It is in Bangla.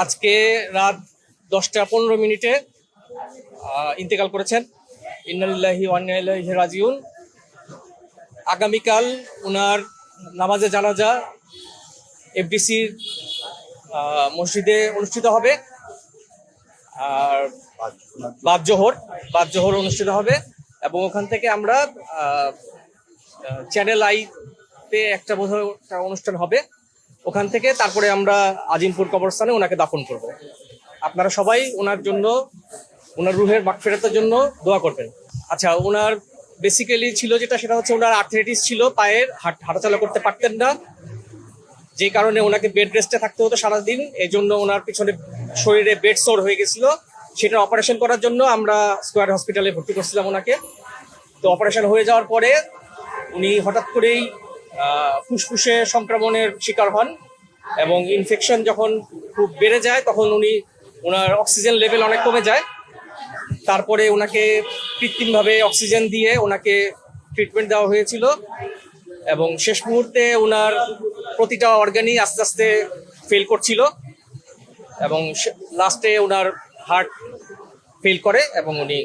আজকে রাত 10টা 15 মিনিটে ইন্তেকাল করেছেন। ইন্না লিল্লাহি ওয়া ইন্না ইলাইহি রাজিউন। আগামীকাল ওনার নামাজে জানাজা এফডিসির মসজিদে অনুষ্ঠিত হবে। আর বাদ জোহর অনুষ্ঠিত হবে এবং ওখান থেকে আমরা চ্যানেল আইতে একটা বোধহয় একটা অনুষ্ঠান হবে। ওখান থেকে তারপরে আমরা আজিমপুর কবরস্থানে ওনাকে দাফন করব। আপনারা সবাই ওনার জন্য, ওনার রুহের মাগফিরাতের জন্য দোয়া করবেন। আচ্ছা, ওনার বেসিক্যালি ছিল যেটা, সেটা হচ্ছে ওনার আর্থ্রাইটিস ছিল, পায়ের হাঁটাচলা করতে পারতেন না, যে কারণে ওনাকে বেড রেস্টে থাকতে হতো সারাদিন। এই জন্য ওনার পিছনে শরীরে বেড সোর হয়ে গেছিল। সেটা অপারেশন করার জন্য আমরা স্কয়ার হসপিটালে ভর্তি করছিলাম ওনাকে। তো অপারেশন হয়ে যাওয়ার পরে উনি হঠাৎ করেই ফুসফুসে সংক্রমণের শিকার হন এবং ইনফেকশন যখন খুব বেড়ে যায় তখন ওনার অক্সিজেন লেভেল অনেক কমে যায়। তারপরে ওনাকে কৃত্রিমভাবে অক্সিজেন দিয়ে ওনাকে ট্রিটমেন্ট দেওয়া হয়েছিল এবং শেষ মুহূর্তে ওনার প্রতিটা অর্গানই আস্তে আস্তে ফেল করছিল এবং লাস্টে ওনার হার্ট ফেল করে এবং উনি